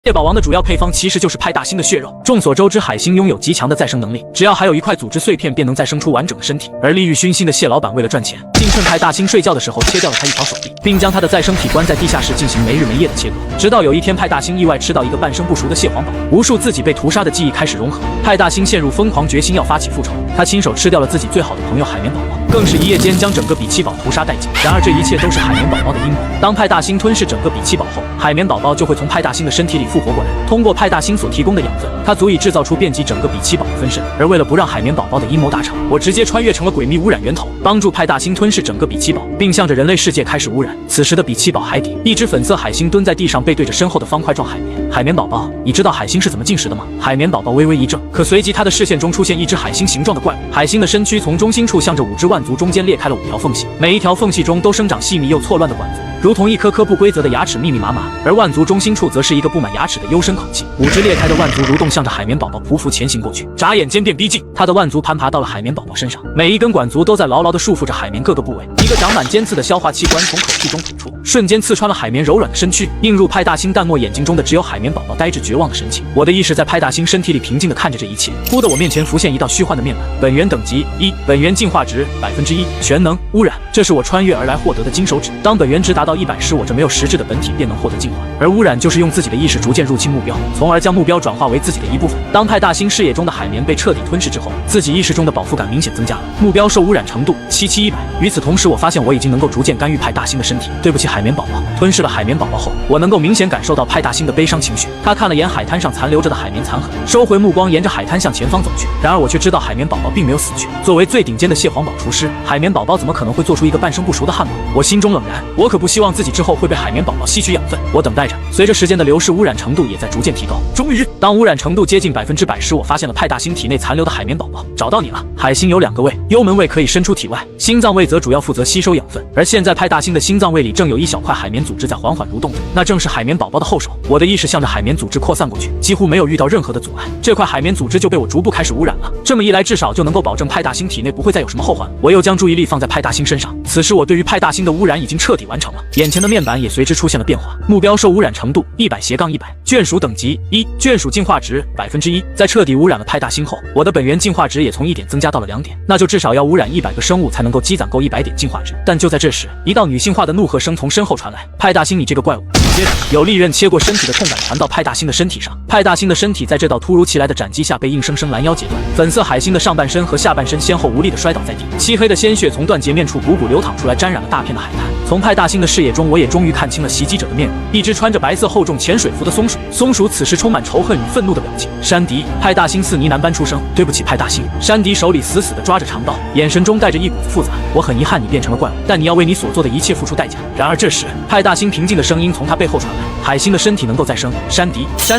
蟹堡王的主要配方其实就是派大星的血肉。众所周知，海星拥有极强的再生能力，只要还有一块组织碎片，便能再生出完整的身体。而利欲熏心的蟹老板为了赚钱，竟趁派大星睡觉的时候切掉了他一条手臂，并将他的再生体关在地下室进行没日没夜的切割。直到有一天，派大星意外吃到一个半生不熟的蟹黄堡，无数自己被屠杀的记忆开始融合，派大星陷入疯狂，决心要发起复仇。他亲手吃掉了自己最好的朋友海绵宝宝，更是一夜间将整个比奇堡屠杀殆尽。然而这一切都是海绵宝宝的阴谋。当派大星吞噬整个比奇堡后，海绵宝宝就会从派大星的身体里复活过来，通过派大星所提供的养分，它足以制造出遍及整个比奇堡的分身。而为了不让海绵宝宝的阴谋达成，我直接穿越成了诡秘污染源头，帮助派大星吞噬整个比奇堡，并向着人类世界开始污染。此时的比奇堡海底，一只粉色海星蹲在地上，背对着身后的方块状海绵。海绵宝宝，你知道海星是怎么进食的吗？海绵宝宝微微一怔，可随即他的视线中出现一只海星形状的怪物。海星的身躯从中心处向着5只腕足中间裂开了5条缝隙，每一条缝隙中都生长细密又错乱的管足，如同一颗颗不规则的牙齿，密密麻麻。而腕足中心处则是一个布满牙齿的幽深口器。5只裂开的腕足蠕动，向着海绵宝宝匍匐前行过去，眨眼间便逼近。他的腕足盘爬到了海绵宝宝身上，每一根管足都在牢牢地束缚着海绵各个部位。一个长满尖刺的消化器官从口器中吐出，瞬间刺穿了海绵柔软的身躯。映入派大星淡漠眼睛中的只有海绵宝宝呆滞绝望的神情。我的意识在派大星身体里平静地看着这一切。忽地我面前浮现一道虚幻的面板，本源等级1，本源进化值1%，全能污染。这是我穿越而来获得的金手指。当本源值达到100时，我这没有实质的本体便能获得进化。而污染就是用自己的意识逐渐入侵目标，从而将目标转化为自己的一部分。当派大星视野中的海绵被彻底吞噬之后，自己意识中的饱腹感明显增加了，目标受污染程度77100。与此同时，我发现我已经能够逐渐干预派大星的身体。对不起海绵宝宝。吞噬了海绵宝宝后，我能够明显感受到派大星的悲伤情绪。他看了眼海滩上残留着的海绵残痕，收回目光，沿着海滩向前方走去。然而我却知道海绵宝宝并没有死去。作为最顶尖的蟹黄堡厨师，海绵宝宝怎么可能会做出一个半生不熟的汉堡？我心中冷然，我可不希望自己之后会被海绵宝宝吸取养分。我等待着，随着时间的流逝，污染程度也在逐渐提高。终于，当污染程度接近100%时，我发现了派大星体内残留的海绵宝宝。找到你了。海星有2个胃，幽门胃可以伸出体外，心脏胃则主要负责吸收养分。而现在派大星的心脏胃里正有一小块海绵组织在缓缓蠕动着，那正是海绵宝宝的后手。我的意识向着海绵组织扩散过去，几乎没有遇到任何的阻碍，这块海绵组织就被我逐步开始污染了。这么一来，至少就能够保证派大星体内不会再有什么后患。我又将注意力放在派大星身上，此时我对于派大星的污染已经彻底完成了，眼前的面板也随之出现了变化。目标受污染程度100-100，眷属等级1，眷属进化值1%。在彻底污染了派大星后，我的本源进化值也从1点增加到了2点，那就至少要污染100个生物才能够积攒够100点进化值。但就在这时，一道女性化的怒喝声从身后传来：“派大星，你这个怪物！”接着，有利刃切过身体的痛感传到派大星的身体上。派大星的身体在这道突如其来的斩击下被硬生生拦腰截断，粉色海星的上半身和下半身先后无力地摔倒在地，漆黑的鲜血从断截面处汩汩流淌出来，沾染了大片的海滩。从派大星的视野中，我也终于看清了袭击者的面容，一只穿着白色厚重潜水服的松鼠。松鼠此时充满仇恨与愤怒的表情。山迪，派大星似呢喃般出声：“对不起，派大星。”山迪手里死死地抓着长刀，眼神中带着一股子复杂。我很遗憾你变成了怪物，但你要为你所做的一切付出代价。然而这时，派大星平静的声音从他背后传来：“海星的身体能够再生。”山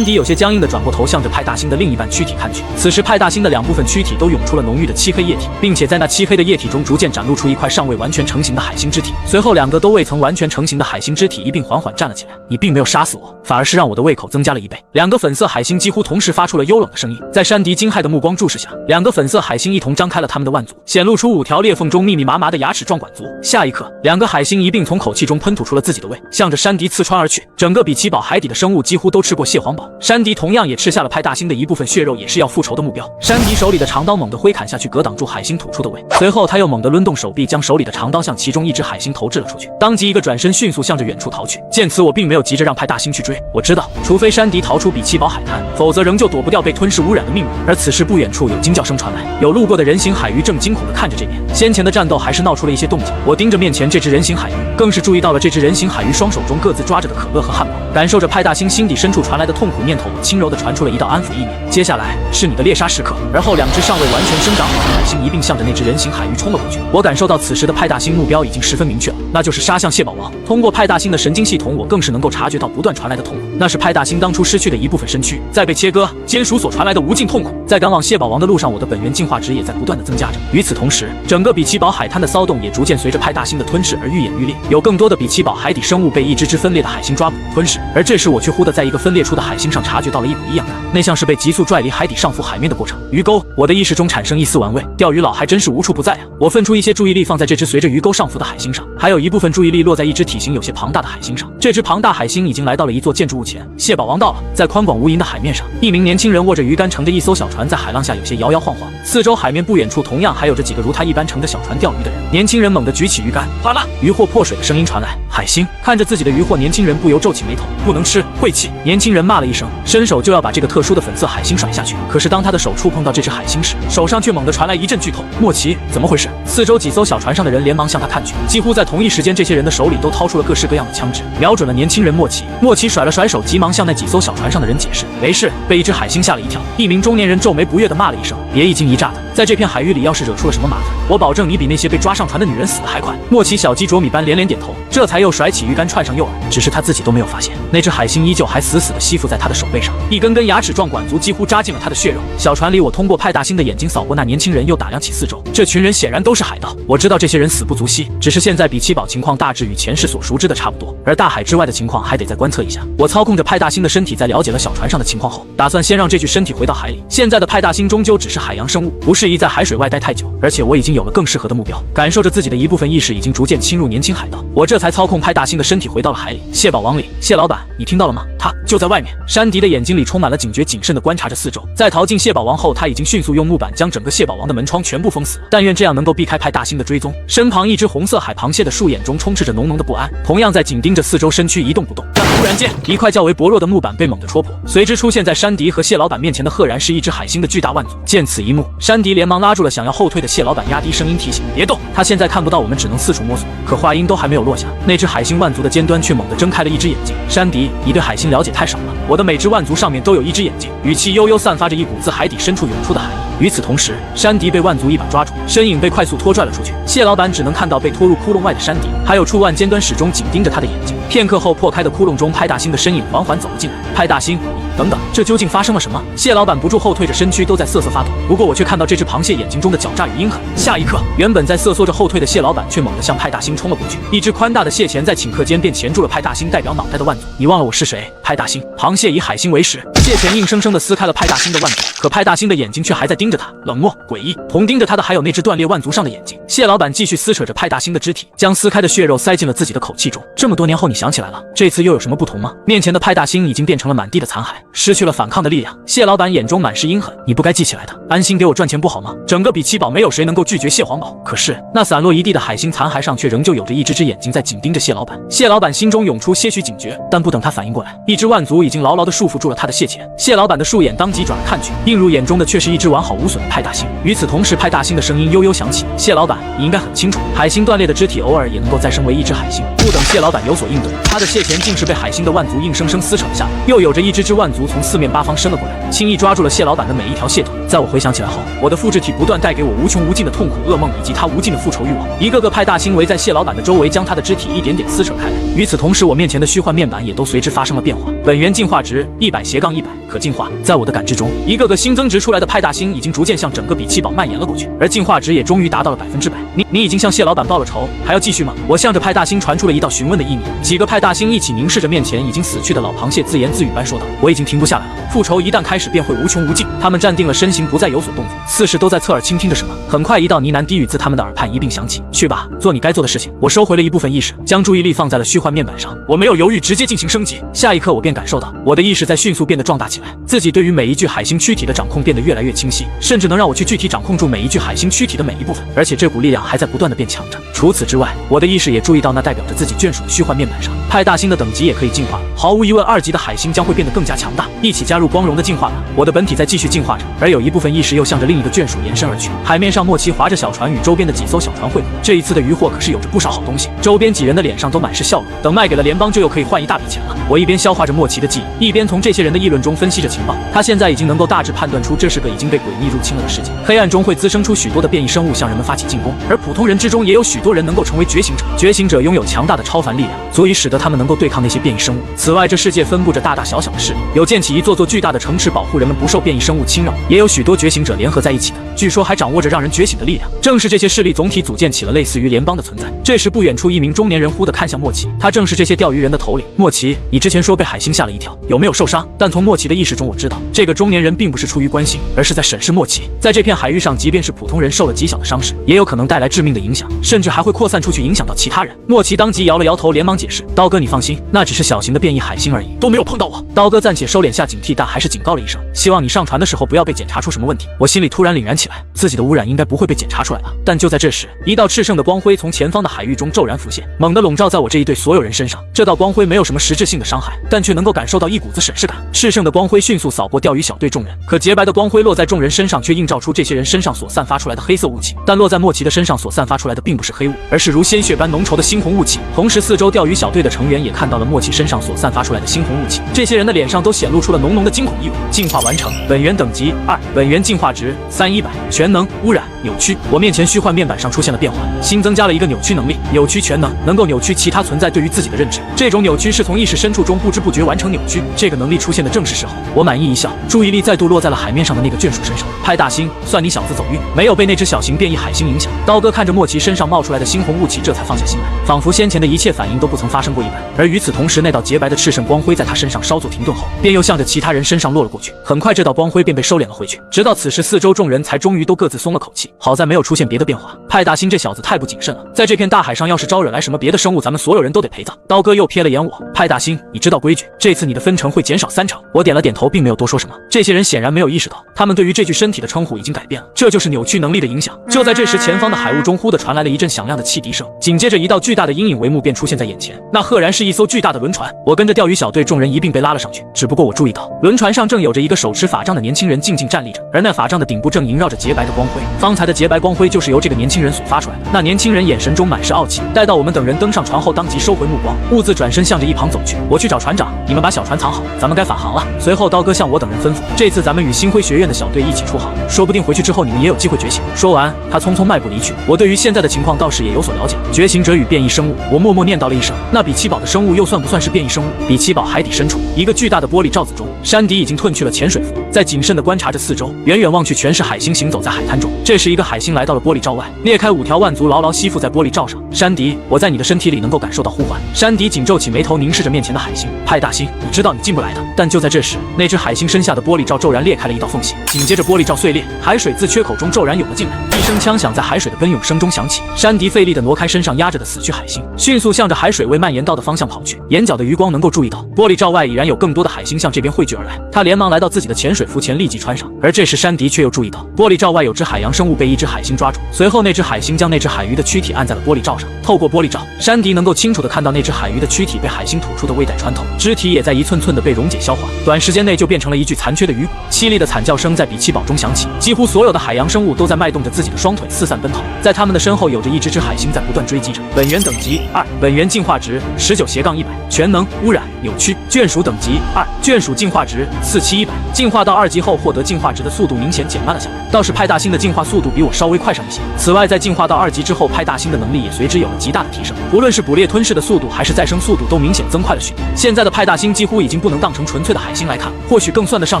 迪有些僵硬地转过头，向着派大星的另一半躯体看去。此时派大星的2部分躯体都涌出了浓郁的漆黑液体，并且在那漆黑的液体中逐渐展露出一块尚未完全成型的海星肢体。随后2个都未曾完全成型的海星肢体一并缓缓站了起来。你并没有杀死我，反而是让我的胃口增加了1倍。2个粉色海星几乎同时发出了幽冷的声音。在山迪惊骇的目光注视下，2个粉色海星一同张开了他们的腕足，显露出5条裂缝中密密麻麻的牙齿状管足。下一刻，2个海星一并从口气中喷吐出了自己的胃，向着山迪刺穿而去。整个比奇堡海底的生物几乎都吃过蟹黄堡，山迪同样也吃下了派大星的一部分血肉，也是要复仇的目标。山迪手里的长刀猛地挥砍下去，格挡住海星吐出的胃，随后他又猛地抡动手臂，将手里的长刀向其中一只海星投掷了出去，当即一个转身迅速向着远处逃去。见此，我并没有急着让派大星去追，我知道除非山迪逃出比奇堡海滩，否则仍旧躲不掉被吞噬污染的命运。而此时不远处有惊叫声传来，有路过的人形海鱼正惊恐地看着这边。先前的战斗还是闹出了一些动静，我盯着面前这只人形海鱼，更是注意到了这只人形海鱼双手中各自抓着的可乐和汉堡。感受着派大星心底深处传来的痛苦念头，我轻柔地传出了一道安抚意念：接下来是你的猎杀时刻。而后2只尚未完全生长好的海星一并向着那只人形海鱼冲了过去。我感受到此时的派大星目标已经十分明确了，那就是杀向蟹堡王。通过派大星的神经系统，我更是能够察觉到不断传来的痛苦，那是派大星当初失去的一部分身躯在被切割、煎熟所传来的无尽痛苦。在赶往蟹堡王的路上，我的本源进化值也在不断的增加着。与此同时，整个比奇堡海滩的骚动也逐渐随着派大星的吞噬而愈演愈烈，有更多的比奇堡海底生物被一只只分裂的海星抓捕吞噬。而这时我却忽地在一个分裂出的海星上察觉到了一股异样感，那像是被急速拽离海底上浮海面的过程。鱼钩，我的意识中产生一丝玩味，钓鱼佬还真是无处不在啊！我分出一些注意力放在这只随着鱼钩上浮的海星上，还有一部分注意力落在一一只体型有些庞大的海星上。这只庞大海星已经来到了一座建筑物前。蟹堡王到了，在宽广无垠的海面上，一名年轻人握着鱼竿，乘着一艘小船，在海浪下有些摇摇晃晃。四周海面不远处同样还有着几个如他一般乘着小船钓鱼的人。年轻人猛地举起鱼竿，哗啦，渔获破水的声音传来。海星看着自己的渔获，年轻人不由皱起眉头，不能吃，晦气。年轻人骂了一声，伸手就要把这个特殊的粉色海星甩下去。可是当他的手触碰到这只海星时，手上却猛地传来一阵剧痛。莫奇，怎么回事？四周几艘小船上的人连忙向他看去，几乎在同一时间，这些人的手里都掏出了各式各样的枪支，瞄准了年轻人莫奇。莫奇甩了甩手，急忙向那几艘小船上的人解释，没事。被一只海星吓了一跳。一名中年人皱眉不悦地骂了一声，别一惊一乍的，在这片海域里要是惹出了什么麻烦，我保证你比那些被抓上船的女人死得还快。莫奇小鸡啄米般连连点头，这才又甩起鱼竿串上诱饵。只是他自己都没有发现，那只海星依旧还死死地吸附在他的手背上，一根根牙齿状管足几乎扎进了他的血肉。小船里，我通过派大星的眼睛扫过那年轻人，又打量起四周，这群人显然都是海盗。我知道这些人死不足惜，只是现在比奇堡情况大致与前世所熟知的差不多，而大海之外的情况还得再观测一下。我操控着派大星的身体，在了解了小船上的情况后，打算先让这具身体回到海里。现在的派大星终究只是海洋生物，不适宜在海水外待太久，而且我已经有了更适合的目标。感受着自己的一部分意识已经逐渐侵入年轻海盗，我这才操控派大星的身体回到了海里。蟹堡王里，蟹老板，你听到了吗？他就在外面。山迪的眼睛里充满了警觉，谨慎地观察着四周。在逃进蟹堡王后，他已经迅速用木板将整个蟹堡王的门窗全部封死了。但愿这样能够避开派大星的追踪。身旁一只红色海螃蟹的树眼中充斥着浓浓的不安，同样在紧盯着四周，身躯一动不动。但突然间，一块较为薄弱的木板被猛地戳破，随之出现在山迪和蟹老板面前的赫然是一只海星的巨大腕足。见此一幕，山迪连忙拉住了想要后退的蟹老板，压低声音提醒：别动，他现在看不到我们，只能四处摸索。可话音都还没有落下，那只海星腕足的尖端却猛地睁开了一只眼睛。山迪，你对海星了解太少了，我的每只腕足上面都有一只眼睛。语气悠悠，散发着一股自海底深处涌出的海意。与此同时，山迪被腕足一把抓住，身影被快速拖拽了出去。蟹老板只能看到被拖入窟窿外的山迪，还有触腕尖端始终紧盯着他的眼睛。片刻后，破开的窟窿中，派大星的身影缓缓走了进来。派大星，你等等，这究竟发生了什么？蟹老板不住后退着，身躯都在瑟瑟发抖。不过我却看到这只螃蟹眼睛中的狡诈与阴狠。下一刻，原本在瑟缩着后退的蟹老板却猛地向派大星冲了过去，一只宽大的蟹钳在顷刻间便钳住了派大星代表脑袋的腕足。你忘了我是谁？派大星。螃蟹以海星为食，蟹钳硬生生地撕开了派大星的腕足，可派大星的眼睛却还在盯着他，冷漠诡异。同盯着他的还有那只断裂腕足上的眼睛。蟹老板继续撕扯着派大星的肢体，将撕开的血肉塞进了自己的口气中。这么多年后你想起来了，这次又有什么不同吗？面前的派大星已经变成了满地的残骸，失去了反抗的力量。蟹老板眼中满是阴狠，你不该记起来的，安心给我赚钱不好吗？整个比奇堡没有谁能够拒绝蟹黄堡。可是那散落一地的海星残骸上却仍旧有着一只眼睛在紧盯着蟹老板。蟹老板心中涌出些许警觉，但不等他反应过来，一只腕足已经牢牢地束缚住了他的蟹钳。蟹老板的树眼当即转了看去，映入眼中的却是一只完好无损的派大星。与此同时，派大星的声音悠悠响起：蟹老板，你应该很清楚，海星断裂的肢体偶尔也能够再生为一只海星。不等蟹老板有所应对，他的蟹钳竟是被海星的腕足硬生生撕扯了下来，又有着一只腕足从四面八方伸了过来，轻易抓住了蟹老板的每一条蟹腿。在我回想起来后，我的复制体不断带给我无穷无尽的痛苦、噩梦以及他无尽的复仇欲望。一个个派大星围在蟹老板的周围，将他的肢体一点点撕扯开来。与此同时，我面前的虚幻面板也都随之发生了变化。本源进化值100/100可进化。在我的感知中，一个个新增值出来的派大星已经逐渐向整个比奇堡蔓延了过去，而进化值也终于达到了100%。你已经向蟹老板报了仇，还要继续吗？我向着派大星传出了一道询问的意念。几个派大星一起凝视着面前已经死去的老螃蟹，自言自语般说道：我已经停不下来了，复仇一旦开始便会无穷无尽。他们站定了身形，不再有所动作，四视都在侧耳倾听着什么。很快，一道呢喃低语自他们的耳畔一并响起：去吧，做你该做的事情。我收回了一部分意识，将注意力放在了虚幻面板上。我没有犹豫，直接进行升级。下一刻，我便感受到我的意识在迅速变得壮大起来，自己对于每一具海星躯体的掌控变得越来越清晰，甚至能让我去具体掌控住每一具海星躯体的每一部分，而且这股力量还在不断的变强着。除此之外，我的意识也注意到那代表着自己眷属的虚幻面板上，派大星的等级也可以进化。毫无疑问，2级的海星将会变得更加强大。一起加入光荣的进化吧！我的本体在继续进化着，而有一部分意识又向着另一个眷属延伸而去。海面上，莫奇划着小船与周边的几艘小船汇合。这一次的渔获可是有着不少好东西，周边几人的脸上都满是笑容。等卖给了联邦，就又可以换一大笔钱了。我一边消化着莫奇的记忆，一边从这些人的议论中分析着情报。他现在已经能够大致判断出，这是个已经被诡异入侵了的世界。黑暗中会滋生出许多的变异生物向人们发起进攻，而普通人之中也有许多人能够成为觉醒者。觉醒者拥有强大的超凡力量，足以使得他们能够对抗那些变异生物。此外，这世界分布着大大小小的势力，有建起一座座巨大的城池保护人们不受变异生物侵扰，也有许多觉醒者联合在一起的，据说还掌握着让人觉醒的力量。正是这些势力总体组建起了类似于联邦的存在。这时，不远处一名中年人忽地看向莫奇，他正是这些钓鱼人的头领。莫奇，你之前说被海星吓了一跳，有没有受伤？但从莫奇的意识中，我知道这个中年人并不是出于关心，而是在审视莫奇。在这片海域上，即便是普通人受了极小的伤势，也有可能带来致致命的影响，甚至还会扩散出去，影响到其他人。莫奇当即摇了摇头，连忙解释：“刀哥，你放心，那只是小型的变异海星而已，都没有碰到我。”刀哥暂且收敛下警惕，但还是警告了一声：“希望你上船的时候不要被检查出什么问题。”我心里突然凛然起来，自己的污染应该不会被检查出来吧？但就在这时，一道炽盛的光辉从前方的海域中骤然浮现，猛地笼罩在我这一队所有人身上。这道光辉没有什么实质性的伤害，但却能够感受到一股子审视感。炽盛的光辉迅速扫过钓鱼小队众人，可洁白的光辉落在众人身上，却映照出这些人身上所散发出来的黑色雾气。但落在莫奇的身上所散发出来的并不是黑雾，而是如鲜血般浓稠的猩红雾气。同时，四周钓鱼小队的成员也看到了莫奇身上所散发出来的猩红雾气，这些人的脸上都显露出了浓浓的惊恐意味。进化完成，本源等级2，本源进化值3100，全能污染扭曲。我面前虚幻面板上出现了变化，新增加了一个扭曲能力，扭曲全能，能够扭曲其他存在对于自己的认知。这种扭曲是从意识深处中不知不觉完成扭曲，这个能力出现的正是时候。我满意一笑，注意力再度落在了海面上的那个眷属身上。派大星，算你小子走运，没有被那只小型变异海星影响。刀哥看着莫奇身上冒出来的猩红雾气，这才放下心来，仿佛先前的一切反应都不曾发生过一般。而与此同时，那道洁白的炽盛光辉在他身上稍作停顿后，便又向着其他人身上落了过去。很快，这道光辉便被收敛了回去。直到此时，四周众人才终于都各自松了口气，好在没有出现别的变化。派大星这小子太不谨慎了，在这片大海上要是招惹来什么别的生物，咱们所有人都得陪葬。刀哥又瞥了眼我，派大星，你知道规矩，这次你的分成会减少3成。我点了点头，并没有多说什么。这些人显然没有意识到，他们对于这具身体的称呼已经改变了，这就是扭曲能力的影响。就在这时，前方的海雾中忽地传来了一阵响亮的汽笛声，紧接着一道巨大的阴影帷幕便出现在眼前，那赫然是一艘巨大的轮船。我跟着钓鱼小队众人一并被拉了上去，只不过我注意到轮船上正有着一个手持法杖的年轻人静静站立着，而那法杖的顶部正萦绕着洁白的光辉。方才的洁白光辉就是由这个年轻人所发出来的。那年轻人眼神中满是傲气，待到我们等人登上船后，当即收回目光，兀自转身向着一旁走去。我去找船长，你们把小船藏好，咱们该返航了。随后刀哥向我等人吩咐，这次咱们与星辉学院的小队一起出航，说不定回去之后你们也有机会觉醒。说完，他匆匆迈步离去。我对于现在的情况倒是也有所了解，觉醒者与变异生物，我默默念叨了一声。那比奇堡的生物又算不算是变异生物？比奇堡海底深处，一个巨大的玻璃罩子中，山迪已经褪去了潜水服，在谨慎地观察着四周，远远望去全是海星行走在海滩中。这时一个海星来到了玻璃罩外，裂开5条腕足，牢牢吸附在玻璃罩上。山迪，我在你的身体里能够感受到呼唤。山迪紧皱起眉头，凝视着面前的海星。派大星，你知道你进不来的。但就在这时，那只海星身下的玻璃罩骤然裂开了一道缝隙，紧接着玻璃罩碎裂，海水自缺口中骤然涌了进来。一声枪响在海水的奔涌声中响起，山迪费力地挪开身上压着的死去海星，迅速向着海水未蔓延到的方向跑去。眼角的余光能够注意到，玻璃罩外已然有更多的海星向这边汇聚而来。他连忙来到自己的潜水服前，立即穿上。而这时山迪却又注意到，玻璃罩外有只海洋生物被一只海星抓住，随后那只海星将那只海鱼的躯体按在了玻璃罩上。透过玻璃罩，山迪能够清楚地看到那只海鱼的躯体被海星吐出的胃袋穿透，肢体也在一寸寸地被溶解消化，短时间内就变成了一具残缺的鱼骨。凄厉的惨叫声在比奇堡中响起，几乎所有的海洋生物都在迈动着自己的双腿四散奔逃，在他们的身后有着一只海星在不断追击着。本源等级2，本源进化值19-100，全能污染扭曲。眷属等级2，眷属进化值47100，进化到2级后获得进化值的速度明显减慢了下来，倒是派大星的进化速度比我稍微快上一些。此外，在进化到2级之后，派大星的能力也随之有了极大的提升，无论是捕猎吞噬的速度还是再生速度都明显增快了许多。现在的派大星几乎已经不能当成纯粹的海星来看，或许更算得上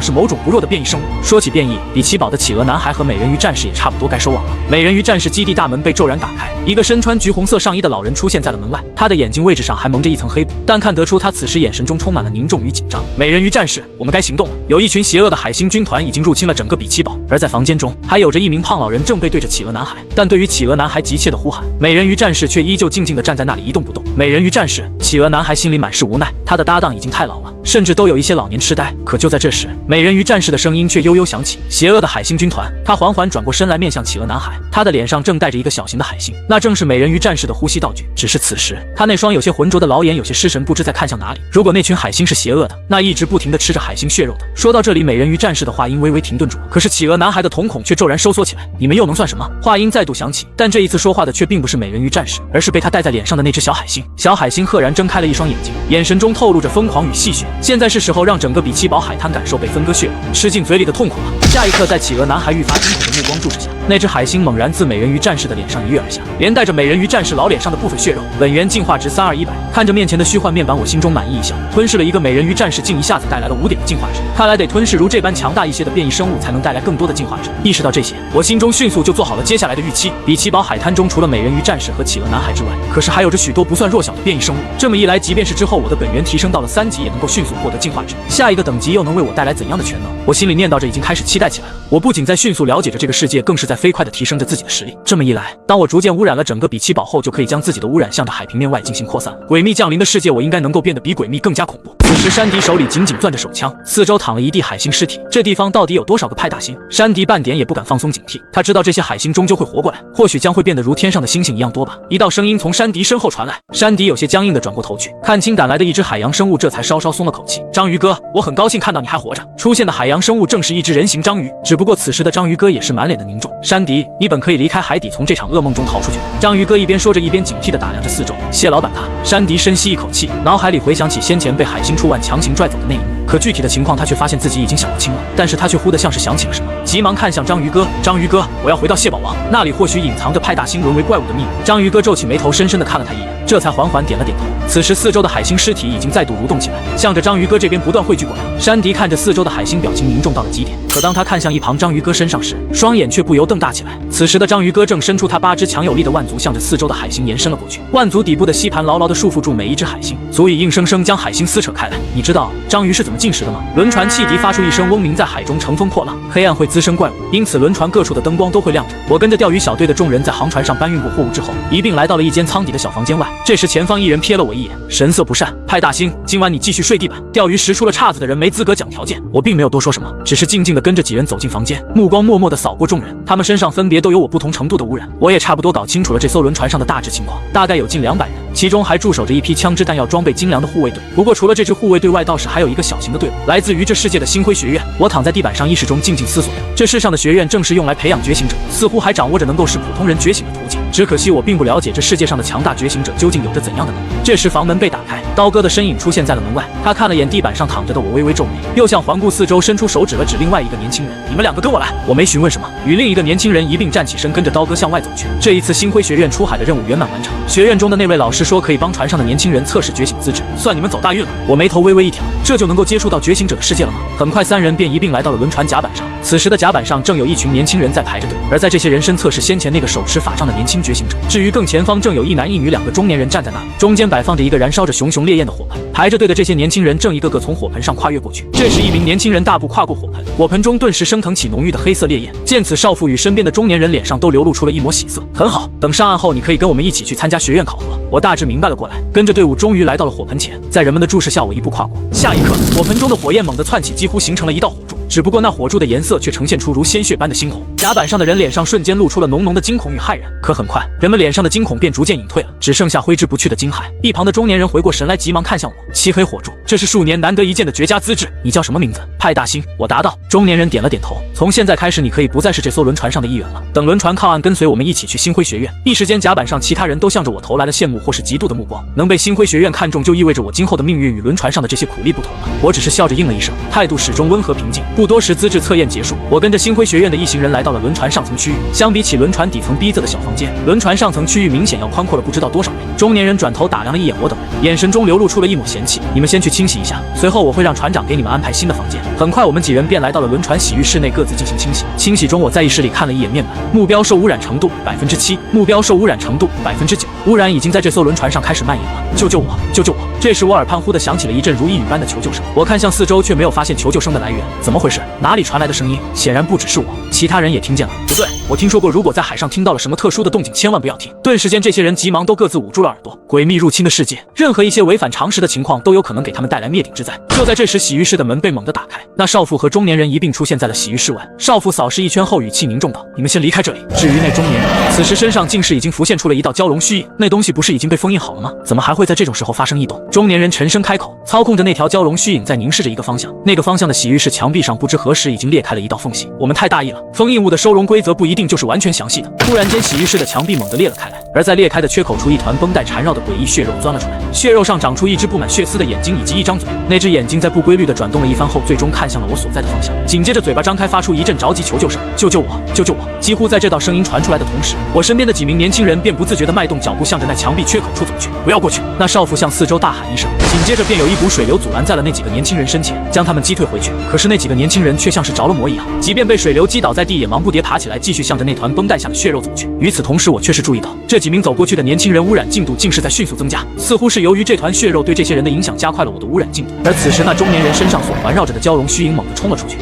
是某种不弱的变异生物。说起变异，比奇堡的企鹅男孩和美人鱼战士也差不多该收网了。美人鱼战士基地大门被骤然打开，一个身穿橘红色上衣的老人出现在了门外，他的眼睛位置上还蒙着一层黑布，但看得出他此时眼神中充满了凝重与紧张。美人鱼战士，我们该行动了。有一群邪恶的海星军团已经入侵了整个比奇堡，而在房间中还有着一名胖老人正背对着企鹅男孩，但对于企鹅男孩急切的呼喊，美人鱼战士却依旧静静地站在那里一动不动。美人鱼战士，企鹅男孩心里满是无奈，他的搭档已经太老了，甚至都有一些老年痴呆。可就在这时，美人鱼战士的声音却悠悠响起，邪恶的海星军团。他缓缓转过身来，面向企鹅男孩，他的脸上正带着一个小型的海星，那正是美人鱼战士的呼吸道具。只是此时，他那双有些浑浊的老眼有些失神，不知在看向哪里。如果那群海星是邪恶的，那一直不停地吃着海星血肉的。说到这里，美人鱼战士的话音微微停顿住了，可是企鹅男孩的瞳孔却骤然收缩起来。你们又能算什么？话音再度响起，但这一次说话的却并不是美人鱼战士，而是被他戴在脸上的那只小海星。小海星赫然睁开了一双眼睛，眼神中透露着疯狂与戏谑。现在是时候让整个比奇堡海滩感受被分割血肉、吃进嘴里的痛苦了。下一刻，在企鹅男孩愈发惊恐的目光注视下，那只海星猛然自美人鱼战士的脸上一跃而下，连带着美人鱼战士老脸上的部分血肉。本源进化值32100，看着面前的虚幻面板，我心中满意一笑。吞噬了一个美人鱼战士，竟一下子带来了5点的进化值，看来得吞噬如这般强大一些的变异生物，才能带来更多的进化值。意识到这些，我心中迅速就做好了接下来的预期。比奇堡海滩中除了美人鱼战士和企鹅男孩之外，可是还有着许多不算弱小的变异生物。这么一来，即便是之后我的本源提升到了3级，也能够迅速获得进化值。下一个等级又能为我带来怎样的全能？我心里念叨着，已经开始期待起来了。我不仅在迅速了解着这个世界，更是在飞快地提升着自己的实力。这么么一来，当我逐渐污染了整个比奇堡后，就可以将自己的污染向着海平面外进行扩散。诡秘降临的世界，我应该能够变得比诡秘更加恐怖。此时，山迪手里紧紧攥着手枪，四周躺了一地海星尸体。这地方到底有多少个派大星？山迪半点也不敢放松警惕，他知道这些海星终究会活过来，或许将会变得如天上的星星一样多吧。一道声音从山迪身后传来，山迪有些僵硬地转过头去，看清赶来的一只海洋生物，这才稍稍松了口气。章鱼哥，我很高兴看到你还活着。出现的海洋生物正是一只人形章鱼，只不过此时的章鱼哥也是满脸的凝重。山迪，你本可以离开海底，从这场噩梦中逃出去。章鱼哥一边说着，一边警惕地打量着四周。谢老板他。山迪深吸一口气，脑海里回想起先前被海星出腕强行拽走的那一幕，可具体的情况他却发现自己已经想不清了。但是他却忽地像是想起了什么，急忙看向章鱼哥。章鱼哥，我要回到蟹堡王那里，或许隐藏着派大星沦为怪物的秘密。章鱼哥皱起眉头，深深地看了他一眼，这才缓缓点了点头。此时四周的海星尸体已经再度蠕动起来，向着章鱼哥这边不断汇聚过来。山迪看着四周的海星，表情凝重到了极点。可当他看向一旁章鱼哥身上时，双眼却不由瞪大起来。此时的章鱼哥正伸出他8只强有力的腕足，向着四周的海星延伸了过去。腕足底部的吸盘牢牢地束缚住每一只海星，足以硬生生将海星撕扯开来。你知道章鱼是怎么进食的吗？轮船汽笛发出一声嗡鸣，在海中乘风破浪。黑暗会滋生怪物，因此轮船各处的灯光都会亮着。我跟着钓鱼小队的众人在航船上搬运过货物之后，一并来到了一间舱底的小房间外。这时前方一人瞥了我一眼，神色不善。派大星，今晚你继续睡地板。钓鱼时出了岔子的人没资格讲条件。我并没有多说什么，只是静静地跟着几人走进房间，目光默默地扫过众人，他们身上分别都有我不同程度的污染。我也差不多搞清楚了这艘轮船上的大致情况，大概有近200人，其中还驻守着一批枪支弹药装备精良的护卫队。不过除了这支护卫队外，倒是还有一个小型的队伍，来自于这世界的星辉学院。我躺在地板上，意识中静静思索着，这世上的学院正是用来培养觉醒者，似乎还掌握着能够使普通人觉醒的途径。只可惜我并不了解这世界上的强大觉醒者究竟有着怎样的能力。这时房门被打开，刀哥的身影出现在了门外。他看了眼地板上躺着的我，微微皱眉，又向环顾四周，伸出手指了指另外一个年轻人：“你们2个跟我来。”我没询问什么，与另一个年轻人一并站起身，跟着刀哥向外走去。这一次星辉学院出海的任务圆满完成。学院中的那位老师说可以帮船上的年轻人测试觉醒资质，算你们走大运了。我眉头微微一挑，这就能够接触到觉醒者的世界了吗？很快3人便一并来到了轮船甲板上。此时的甲板上正有一群年轻人在排着队，而在这些人身侧是先前那个手持法杖的年轻觉醒者。至于更前方，正有一男一女2个中年人站在那里，中间摆放着一个燃烧着熊熊烈焰的火盆。排着队的这些年轻人正一个个从火盆上跨越过去。这时一名年轻人大步跨过火盆，火盆中顿时升腾起浓郁的黑色烈焰。见此，少妇与身边的中年人脸上都流露出了一抹喜色。很好，等上岸后你可以跟我们一起去参加学院考核。我大致明白了过来，跟着队伍终于来到了火盆前，在人们的注视下，我一步跨过。下一刻，火盆中的火焰猛地窜起，几乎形成了一道火柱。只不过那火柱的颜色却呈现出如鲜血般的猩红。甲板上的人脸上瞬间露出了浓浓的惊恐与骇然，可很快，人们脸上的惊恐便逐渐隐退了，只剩下挥之不去的惊骇。一旁的中年人回过神来，急忙看向我：“漆黑火柱，这是数年难得一见的绝佳资质。你叫什么名字？”“派大星。”我答道。中年人点了点头：“从现在开始，你可以不再是这艘轮船上的一员了。等轮船靠岸，跟随我们一起去星辉学院。”一时间，甲板上其他人都向着我投来了羡慕或是嫉妒的目光。能被星辉学院看中，就意味着我今后的命运与轮船上的这些苦力不同了。我只是笑着应了一声，态度始终温和平静。不多时，资质测验结束，我跟着星辉学院的一行人来到了轮船上层区域。相比起轮船底层逼仄的小房间，轮船上层区域明显要宽阔了不知道多少倍。中年人转头打量了一眼我等人，眼神中流露出了一抹嫌弃：“你们先去清洗一下，随后我会让船长给你们安排新的房间。”很快，我们几人便来到了轮船洗浴室内，各自进行清洗。清洗中，我在浴室里看了一眼面板，目标受污染程度7%，目标受污染程度9%，污染已经在这艘轮船上开始蔓延了。救救我！救救我！这时我耳畔忽地响起了一阵如呓语般的求救声。我看向四周，却没有发现求救声的来源。怎么回事？哪里传来的声音？显然不只是我，其他人也听见了。不对，我听说过，如果在海上听到了什么特殊的动静，千万不要听。顿时间，这些人急忙都各自捂住了耳朵。诡秘入侵的世界，任何一些违反常识的情况都有可能给他们带来灭顶之灾。就在这时，洗浴室的门被猛地打开，那少妇和中年人一并出现在了洗浴室外。少妇扫视一圈后，语气凝重道：“你们先离开这里。”至于那中年人，此时身上竟是已经浮现出了一道蛟龙虚影。那东西不是已经被封印好了吗？怎么还会在这种时候发生异动？中年人沉声开口，操控着那条蛟龙虚影在凝视着一个方向。那个方向的洗浴室墙壁上不知何时已经裂开了一道缝隙。我们太大意了，封印物的收容规则不一定就是完全详细的。突然间，洗浴室的墙壁猛地裂了开来，而在裂开的缺口处，一团绷带缠绕的诡异血肉钻了出来。血肉上长出一只布满血丝的眼睛以及一张嘴，那只眼睛在不规律地转动了一番后，最终看向了我所在的方向。紧接着，嘴巴张开，发出一阵着急求救声：“救救我！救救我！”几乎在这道声音传出来的同时，我身边的几名年轻人便不自觉地迈动脚步，向着那墙壁缺口处走去。“不要过去！”那少妇向四周大喊喊一声，紧接着便有一股水流阻拦在了那几个年轻人身前，将他们击退回去。可是那几个年轻人却像是着了魔一样，即便被水流击倒在地，也忙不迭爬起来，继续向着那团绷带下的血肉走去。与此同时，我却是注意到这几名走过去的年轻人污染进度竟是在迅速增加，似乎是由于这团血肉对这些人的影响加快了我的污染进度。而此时，那中年人身上所环绕着的蛟龙虚影猛地冲了出去，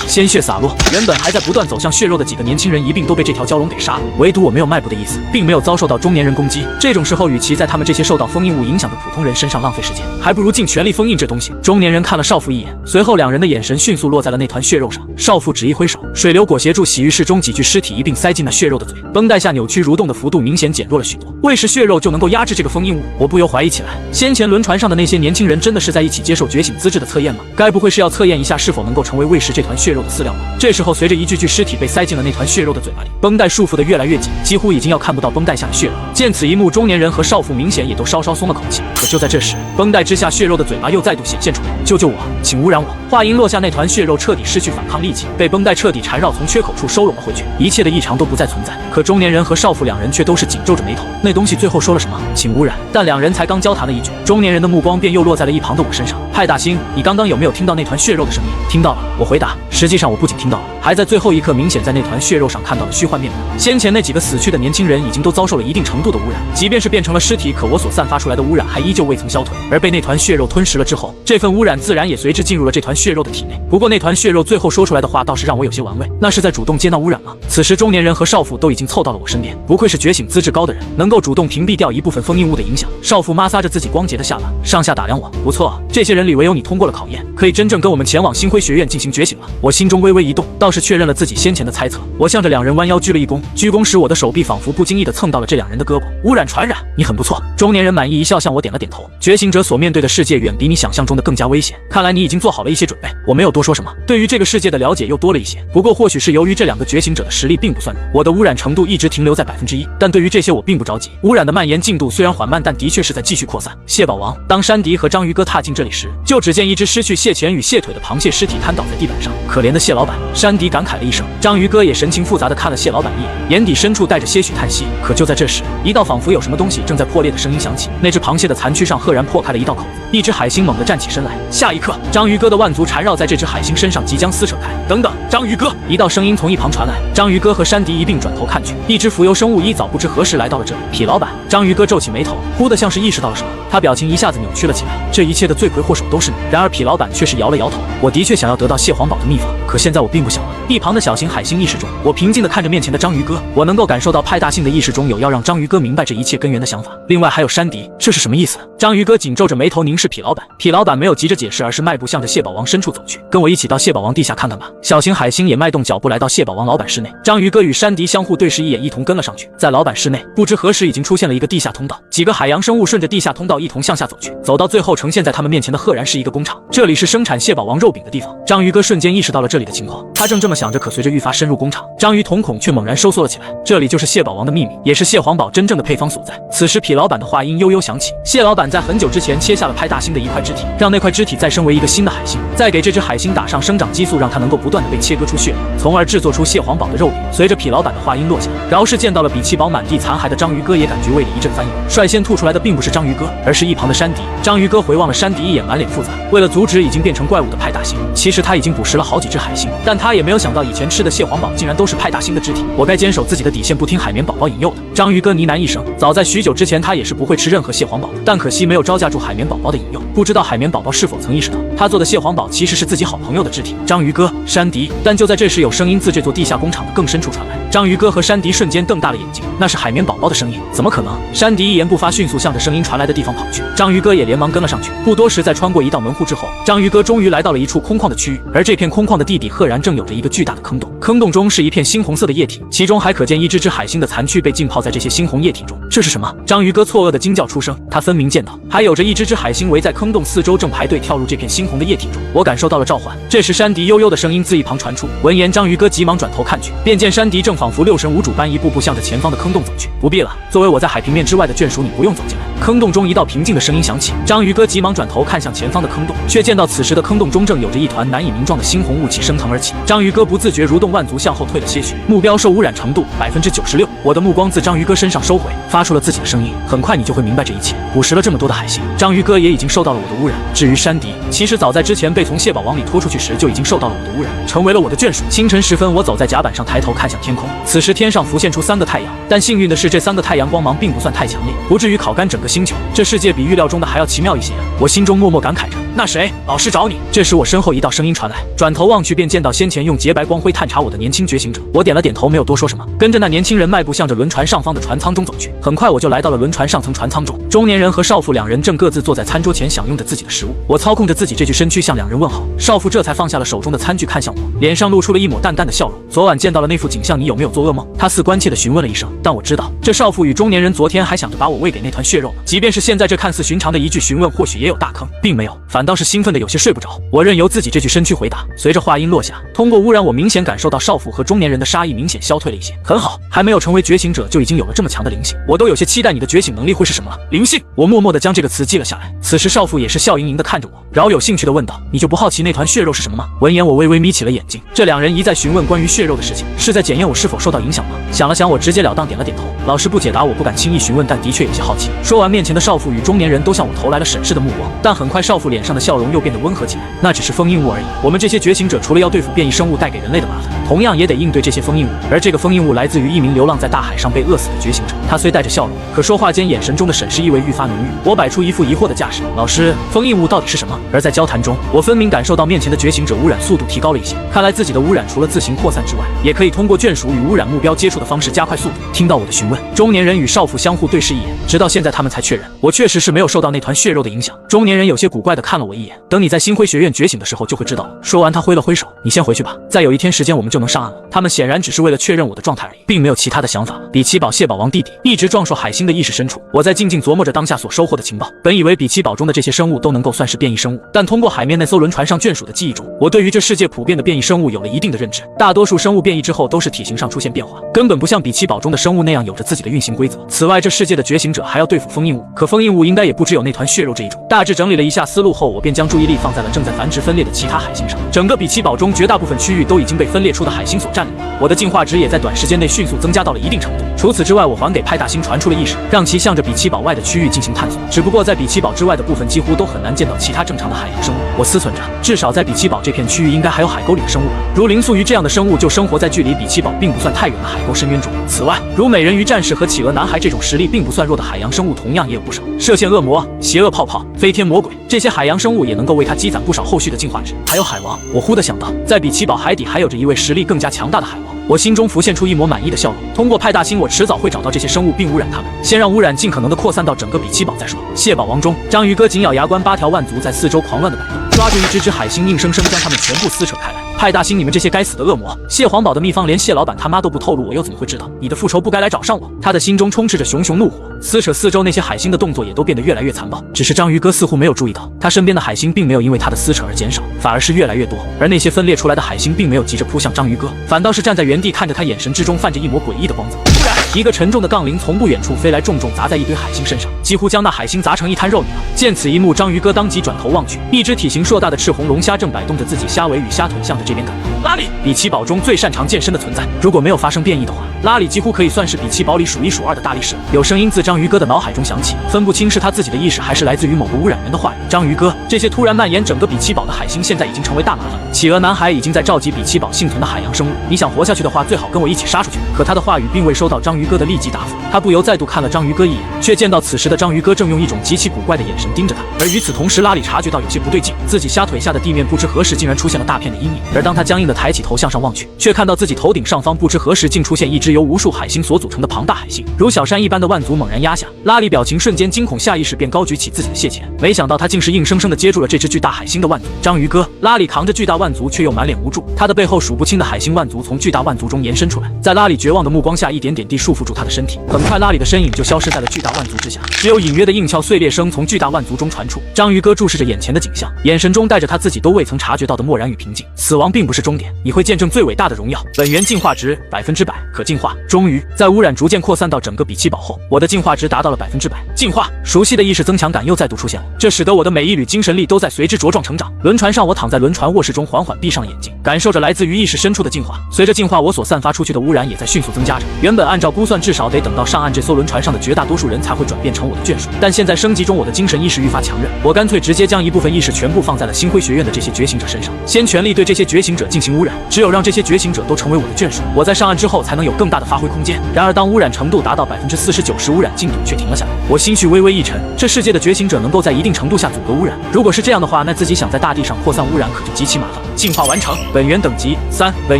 鲜血洒落，原本还在不断走向血肉的几个年轻人一并都被这条蛟龙给杀了。唯独我没有迈步的意思，并没有遭受到中年人攻击。这种时候，与其在他们这些受到封印物影响的普通人身上浪费时间，还不如尽全力封印这东西。中年人看了少妇一眼，随后两人的眼神迅速落在了那团血肉上。少妇只一挥手，水流裹挟住洗浴室中几具尸体一并塞进那血肉的嘴，绷带下扭曲蠕动的幅度明显减弱了许多。喂食血肉就能够压制这个封印物，我不由怀疑起来，先前轮船上的那些年轻人真的是在一起接受觉醒资质的测验吗？该不会是要测验一下是否能够成为喂食这团血肉的饲料吧？这时候，随着一具具尸体被塞进了那团血肉的嘴巴里，绷带束缚的越来越紧，几乎已经要看不到绷带下的血肉。见此一幕，中年人和少妇明显也都稍稍松了口气。可就在这时，绷带之下血肉的嘴巴又再度显现出来：“救救我，请污染我！”话音落下，那团血肉彻底失去反抗力气，被绷带彻底缠绕，从缺口处收拢了回去，一切的异常都不再存在。可中年人和少妇两人却都是紧皱着眉头。那东西最后说了什么？请污染。但两人才刚交谈了一句，中年人的目光便又落在了一旁的我身上。派大星，你刚刚有没有听到那团血肉的声音？听到了，我回答。实际上我不仅听到了，还在最后一刻明显在那团血肉上看到了虚幻面貌。先前那几个死去的年轻人已经都遭受了一定程度的污染，即便是变成了尸体，可我所散发出来的污染还依旧未曾消退。而被那团血肉吞食了之后，这份污染自然也随之进入了这团血肉的体内。不过那团血肉最后说出来的话倒是让我有些玩味，那是在主动接纳污染吗？此时中年人和少妇都已经凑到了我身边，不愧是觉醒资质高的人，能够主动屏蔽掉一部分封印物的影响。少妇摩挲着自己光洁的下巴，上下打量我，不错，这些人里唯有你通过了考验，可以真正跟我们前往星辉学院进行觉醒了。我心中微微一动，倒是确认了自己先前的猜测。我向着两人弯腰鞠了一躬，鞠躬时我的手臂仿佛不经意地蹭到了这两人的胳膊。污染传染，你很不错。中年人满意一笑，向我点了点头。觉醒者所面对的世界远比你想象中的更加危险，看来你已经做好了一些准备。我没有多说什么，对于这个世界的了解又多了一些。不过或许是由于这两个觉醒者的实力并不算弱，我的污染程度一直停留在1%，但对于这些我并不着急。污染的蔓延进度虽然缓慢，但的确是在继续扩散。蟹堡王，当山迪和章鱼哥踏进这里时，就只见一只失去蟹钳与蟹腿的螃蟹尸体瘫倒在地板上。可怜的蟹老板，山迪感慨了一声。章鱼哥也神情复杂地看了蟹老板一眼，眼底深处带着些许叹息。可就在这时，一道仿佛有什么东西正在破裂的声音响起，那只螃蟹的残躯上赫然破开了一道口子，一只海星猛地站起身来。下一刻，章鱼哥的腕足缠绕在这只海星身上，即将撕扯开。等等，章鱼哥！一道声音从一旁传来。章鱼哥和山迪一并转头看去，一只浮游生物一早不知何时来到了这里。痞老板，章鱼哥皱起眉头，忽地像是意识到了什么，他表情一下子扭曲了起来。这一切的罪魁祸首都是你。然而痞老板却是摇了摇头，我的确想要得到蟹黄堡的秘方，可现在我并不想了。一旁的小型海星意识中，我平静地看着面前的章鱼哥，我能够感受到派大星的意识中有要让章鱼哥明白这一切根源的想法。另外还有山迪，这是什么意思？章鱼哥紧皱着眉头凝视痞老板，痞老板没有急着解释，而是迈步向着蟹堡王深处走去。跟我一起到蟹堡王地下看看吧。小型海星也迈动脚步来到蟹堡王老板室内，章鱼哥与山迪相互对视一眼，一同跟了上去。在老板室内，不知何时已经出现了一个地下通道，几个海洋生物顺着地下通道一同向下走去，走到最后呈现在他们面前的赫然是一个工厂，这里是生产蟹堡王肉饼的地方。章鱼哥瞬间意识到了这里的情况，他正这么想着，可随着愈发深入工厂，章鱼瞳孔却猛然收缩了起来。这里就是蟹堡王的秘密，也是蟹黄堡真正的配方所在。此时痞老板的话音悠悠响起，蟹老板在很久之前切下了派大星的一块肢体，让那块肢体再生为一个新的海星，再给这只海星打上生长激素，让它能够不断的被切割出血肉，从而制作出蟹黄堡的肉饼。随着痞老板的话音落下，饶是见到了比气堡满地残骸的章鱼哥也感觉胃里一阵翻涌。率先吐出来的并不是章鱼哥，而是一旁的山迪。章鱼哥回望了山迪一眼，满脸复杂。为了阻止已经变成怪物的派大星，其实他已经捕食了好几只海星，但他也没有想到以前吃的蟹黄堡竟然都是派大星的肢体。我该坚守自己的底线，不听海绵宝宝引诱的。章鱼哥呢喃一声，早在许久之前他也是不会吃任何蟹黄堡的，但可惜没有招架住海绵宝宝的引诱。不知道海绵宝宝是否曾意识到，他做的蟹黄堡其实是自己好朋友的肢体。章鱼哥、山迪。但就在这时，有声音自这座地下工厂的更深处传来。章鱼哥和山迪瞬间瞪大了眼睛，那是海绵宝宝的声音，怎么可能？山迪一言不发，迅速向着声音传来的地方跑去。章鱼哥也连忙跟了上去。不多时，在穿过一道门户之后，章鱼哥终于来到了一处空旷的区域，而这片空旷的地底赫然正有着一个巨大的坑洞，坑洞中是一片猩红色的液体，其中还可见一只海星的残躯被浸泡在这些猩红液体中。这是什么？章鱼哥错愕的惊叫出声，他分明见到还有着一只海星围在坑洞四周，正排队跳入这片猩红的液体中。我感受到了召唤。这时山迪悠悠的声音自一旁传出，闻言章鱼哥急忙转头看去，便见山迪正仿佛六神无主般一步步向着前方的坑洞走去。不必了，作为我在海平面之外的眷属，你不用走进来。坑洞中一道平静的声音响起，章鱼哥急忙转头看向前方的坑洞，却见到此时的坑洞中正有着一团难以名状的猩红雾气升腾而起。章鱼哥不自觉蠕动腕足向后退了了些许，目标受污染程度96%。我的目光自章鱼哥身上收回，发出了自己的声音。很快你就会明白这一切。捕食了这么多的海星，章鱼哥也已经受到了我的污染。至于山迪，其实早在之前被从蟹堡网里拖出去时，就已经受到了我的污染，成为了我的眷属。清晨时分，我走在甲板上，抬头看向天空。此时天上浮现出3个太阳，但幸运的是，这3个太阳光芒并不算太强烈，不至于烤干整个星球。这世界比预料中的还要奇妙一些。我心中默默感慨着。那谁，老师找你。这时我身后一道声音传来，转头望去便见到先前用洁白光辉探查我的年轻觉醒者。我点了点头，没有多说什么，跟着那年轻人迈步向着轮船上方的船舱中走去。很快我就来到了轮船上层船舱中，中年人和少妇2人正各自坐在餐桌前享用着自己的食物。我操控着自己这具身躯向2人问好，少妇这才放下了手中的餐具，看向我，脸上露出了一抹淡淡的笑容。昨晚见到了那副景象，你有没有做噩梦？他似关切地询问了一声，但我知道这少妇与中年人昨天还想着把我喂给那团血肉呢。即便是现在这看似寻常的一句询问，或许也有大坑，并没有，反倒是兴奋的有些睡不着。我任由自己这具身躯回答。随着话音落下，通过污染我明显感受到少妇和中年人的杀意明显消退了一些。很好，还没有成为觉醒者就已经有了这么强的灵性，我都有些期待你的觉醒能力会是什么了。灵性，我默默地将这个词记了下来。此时少妇也是笑盈盈地看着我，饶有兴趣地问道：“你就不好奇那团血肉是什么吗？”闻言我微微眯起了眼睛。这2人一再询问关于血肉的事情，是在检验我是否受到影响吗？想了想，我直截了当点了点头。老师不解答，我不敢轻易询问，但的确有些好奇。说完，面前的少妇与中年人都向我投来了审视的目光，但很快少妇脸上的笑容又变得温和起来。那只是封印物而已，我们这些觉醒者除了要对付变异生物带给人类的麻烦，同样也得应对这些封印物。而这个封印物来自于一名流浪在大海上被饿死的觉醒者，他虽带着笑容，可说话间眼神中的审视意味愈发浓郁。我摆出一副疑惑的架势，老师，封印物到底是什么？而在交谈中，我分明感受到面前的觉醒者污染速度提高了一些，看来自己的污染除了自行扩散之外，也可以通过眷属与污染目标接触的方式加快速度。听到我的询问，中年人与少妇相互对视一眼，直到现在他们才确认我确实是没有受到那团血肉的影响。中年人有些古怪地看了我一眼，等你在星辉学院觉醒的时候就会知道了。说完他挥了挥手，你先回去吧，再有1天时间我们就能上岸了。他们显然只是为了确认我的状态而已，并没有其他的想法。比奇堡蟹堡王弟弟一直壮硕海星的意识深处，我在静静琢磨着当下所收获的情报。本以为比奇堡中的这些生物都能够算是变异生物，但通过海面那艘轮船上眷属的记忆中，我对于这世界普遍的变异生物有了一定的认知。大多数生物变异之后都是体型上出现变化，根本不像比奇堡中的生物那样有着自己的运行规则。此外，这世界的觉醒者还要对付封印物，可封印物应该也不只有那团血肉这一种。大致整理了一下思路后，我便将注意力放在了正在繁殖分裂的其他海星上。整个比奇堡中绝大部分区域都已经被分裂出的海星所占领了，我的进化值也在短时间内迅速增加到了一定程度。除此之外，我还给派大星传出了意识，让其向着比奇堡外的区域进行探索。只不过在比奇堡之外的部分几乎都很难见到其他正常的海洋生物。我思忖着，至少在比奇堡这片区域应该还有海沟里的生物吧，如灵素鱼这样的生物就生活在距离比奇堡并不算太远的海沟深渊中。此外，如美人鱼战士和企鹅男孩这种实力并不算弱的海洋生物同样也有不少。射线恶魔、邪恶泡泡、飞天魔鬼，这些海洋生物也能够为它积攒不少后续的进化值。还有海王，我忽地想到，在比奇堡海底还有着一位实力更加强大的海王。我心中浮现出一抹满意的笑容。通过派大星，我迟早会找到这些生物并污染它们，先让污染尽可能的扩散到整个比奇堡再说。蟹堡王中，章鱼哥紧咬牙关，8条腕足在四周狂乱的摆动，抓住一只海星，硬生生将它们全部撕扯开来。派大星，你们这些该死的恶魔！蟹黄堡的秘方连蟹老板他妈都不透露，我又怎么会知道？你的复仇不该来找上我。他的心中充斥着熊熊怒火，撕扯四周那些海星的动作也都变得越来越残暴。只是章鱼哥似乎没有注意到，他身边的海星并没有因为他的撕扯而减少，反而是越来越多。而那些分裂出来的海星并没有急着扑向章鱼哥，反倒是站在原地看着他，眼神之中泛着一抹诡异的光泽。突然，一个沉重的杠铃从不远处飞来，重重砸在一堆海星身上，几乎将那海星砸成一滩肉泥了。见此一幕，章鱼哥当即转头望去，一只体型硕大的赤红龙虾正摆动着自己虾尾与虾腿，向着这边赶来。拉里，比奇堡中最擅长健身的存在，如果没有发生变异的话，拉里几乎可以算是比奇堡里数一数二的大力士。有声音自章鱼哥的脑海中响起，分不清是他自己的意识还是来自于某个污染源的话语。章鱼哥，这些突然蔓延整个比奇堡的海星现在已经成为大麻烦了。企鹅男孩已经在召集比奇堡幸存的海洋生物，你想活下去的话，最好跟我一起杀出去。可他的话语并未收到章鱼哥的立即答复，他不由再度看了章鱼哥一眼，却见到此时的章鱼哥正用一种极其古怪的眼神盯着他。而与此同时，拉里察觉到有些不对劲，自己虾腿下的地面不知何时竟然出现了大片的阴影。而当他僵硬的抬起头向上望去，却看到自己头顶上方不知何时竟出现一只由无数海星所组成的庞大海星，如小山一般的腕足猛然压下。拉里表情瞬间惊恐，下意识便高举起自己的蟹钳，没想到他竟是硬生生的接住了这只巨大海星的腕足。章鱼哥，拉里扛着巨大腕足，却又满脸无助，他的背后数不清的海星腕足从巨大腕足中延伸出来，在拉里绝望的目光下，一点点点地束缚住他的身体。很快，拉里的身影就消失在了巨大万族之下，只有隐约的硬壳碎裂声从巨大万族中传出。章鱼哥注视着眼前的景象，眼神中带着他自己都未曾察觉到的漠然与平静。死亡并不是终点，你会见证最伟大的荣耀。本源进化值100%可进化。终于，在污染逐渐扩散到整个比奇堡后，我的进化值达到了100%进化。熟悉的意识增强感又再度出现了，这使得我的每一缕精神力都在随之茁壮成长。轮船上，我躺在轮船卧室中，缓缓闭上眼睛，感受着来自于意识深处的进化。随着进化，我所散发出去的污染也在迅速增加着。原本按照估算，至少得等到上岸这艘轮船上的绝大多数人才会转变成我的眷属，但现在升级中，我的精神意识愈发强韧，我干脆直接将一部分意识全部放在了星辉学院的这些觉醒者身上，先全力对这些觉醒者进行污染。只有让这些觉醒者都成为我的眷属，我在上岸之后才能有更大的发挥空间。然而，当污染程度达到40%-90%时，污染进度却停了下来。我心绪微微一沉，这世界的觉醒者能够在一定程度下阻隔污染，如果是这样的话，那自己想在大地上扩散污染可就极其麻烦。进化完成，本源等级3，本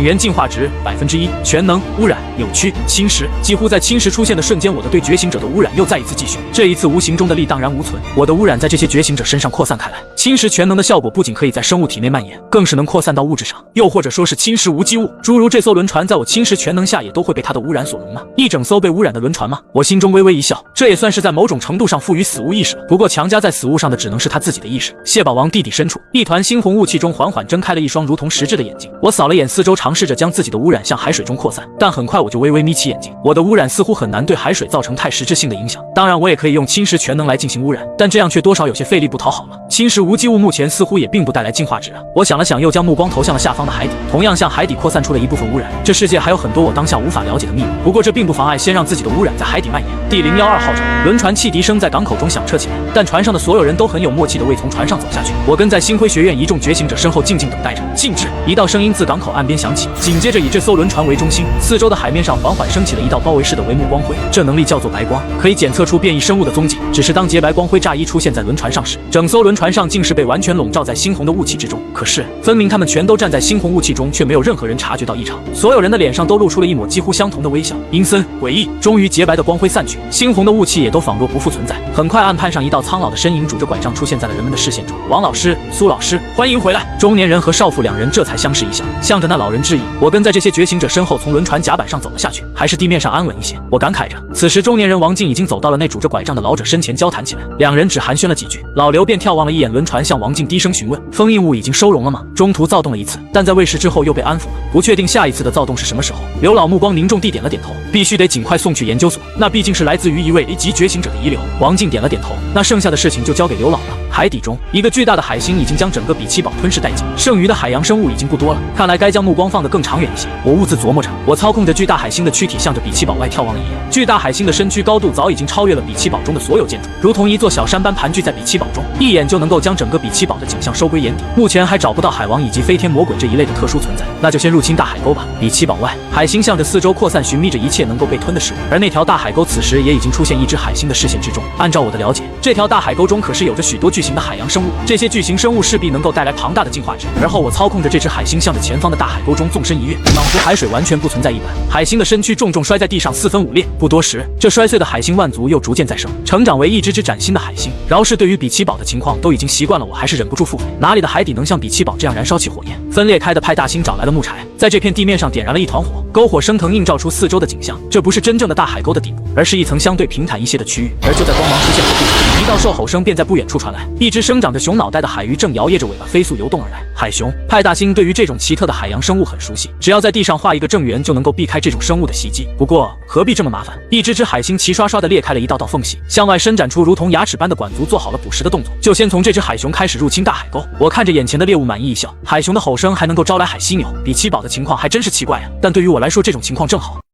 源进化值1%，全能污染扭曲侵蚀。几乎在侵蚀出现的瞬间，我的对觉醒者的污染又再一次继续。这一次无形中的力荡然无存，我的污染在这些觉醒者身上扩散开来。侵蚀全能的效果不仅可以在生物体内蔓延，更是能扩散到物质上，又或者说是侵蚀无机物。诸如这艘轮船在我侵蚀全能下也都会被它的污染所容纳。一整艘被污染的轮船吗？我心中微微一笑，这也算是在某种程度上赋予死物意识了。不过强加在死物上的只能是他自己的意识。蟹堡王地底深处，一团猩红雾气中缓缓睁开了一双如同实质的眼睛。我扫了眼四周，尝试着将自己的污染向海水中扩散，但很快我就微微眯起眼睛。我的污染似乎很难对海水造成太实质性的影响。当然，我也可以用侵蚀全能来进行污染，但这样却多少有些费力不讨好了。侵蚀无机物目前似乎也并不带来进化值啊。我想了想，又将目光投向了下方的海底，同样向海底扩散出了一部分污染。这世界还有很多我当下无法了解的秘密，不过这并不妨碍先让自己的污染在海底蔓延。第012号船，轮船汽笛声在港口中响彻起来，但船上的所有人都很有默契地未从船上走下去。我跟在星辉学院一众觉醒者身后静静等待着。静止！一道声音自港口岸边响起，紧接着以这艘轮船为中心，四周的海面上缓缓升起了一道包围式的帷幕光辉。这能力叫做白光，可以检测出变异生物的踪迹。只是当洁白光辉乍一出现在轮船上时，整艘轮船上竟是被完全笼罩在猩红的雾气之中。可是分明他们全都站在猩红雾气中，却没有任何人察觉到异常。所有人的脸上都露出了一抹几乎相同的微笑，阴森诡异。终于，洁白的光辉散去，猩红的雾气也都仿若不复存在。很快，岸畔上一道苍老的身影拄着拐杖出现在了人们的视线中。王老师、苏老师，欢迎回来！中年人和少妇两人这才相视一笑，向着那老人致意。我跟在这些觉醒者身后从轮船甲板上走了下去，还是地面上安稳一些。我感慨着。此时，中年人王静已经走到了那拄着拐杖的老者身前交谈起来，两人只寒暄了几句，老刘便眺望了一眼轮船，向王静低声询问：封印物已经收容了吗？中途躁动了一次，但在喂食之后又被安抚了，不确定下一次的躁动是什么时候。刘老目光凝重地点了点头，必须得尽快送去研究所，那毕竟是来自于一位 A 级觉醒者的遗留。王静点了点头，那剩下的事情就交给刘老了。海底中，一个巨大的海星已经将整个比奇堡吞噬殆尽，剩余的海洋生物已经不多了，看来该将目光放得更长远一些。我兀自琢磨着，我操控着巨大海星的躯体向着比奇堡外眺望了一眼。巨大海星的身躯高度早已经超越了比奇堡中的所有建筑，如同一座小山般盘踞在比奇堡中，一眼就能够将整个比奇堡的景象收归眼底。目前还找不到海王以及飞天魔鬼这一类的特殊存在，那就先入侵大海沟吧。比奇堡外，海星向着四周扩散，寻觅着一切能够被吞的事物，而那条大海沟此时也已经出现一只海星的视线之中。按照我的了解，这条大海沟中可是有着许多巨型的海洋生物，这些巨型生物势必能够带来庞大的进化值。而后我操控着这只海星向着前方的大海沟中纵身一跃，仿佛海水完全不存在一般。海星的身躯重重摔在地上，4分5裂。不多时，这摔碎的海星万族又逐渐再生，成长为一只只崭新的海星。饶是对于比奇堡的情况都已经习惯了，我还是忍不住腹诽，哪里的海底能像比奇堡这样燃烧起火焰？分裂开的派大星找来了木柴，在这片地面上点燃了一团火，篝火升腾，映照出四周的景象。这不是真正的大海沟的底部，而是一层相对平坦一些的区域。而就在光芒出现的地方，一道兽吼声便在不远处传来，一只生长着熊脑袋的海鱼正摇曳着尾巴飞速游动而来。海熊，派大星对于这种奇特的海洋生物很熟悉，只要在地上画一个正圆，就能够避开这种生物的袭击。不过何必这么麻烦？一只只海星齐刷刷地裂开了一道道缝隙，向外伸展出如同牙齿般的管足，做好了捕食的动作。就先从这只海熊开始入侵大海沟。我看着眼前的猎物，满意一笑。海熊的吼声还能够招来海犀牛，比奇堡的情况还真是奇怪啊！但对于我来说，这种情况正好。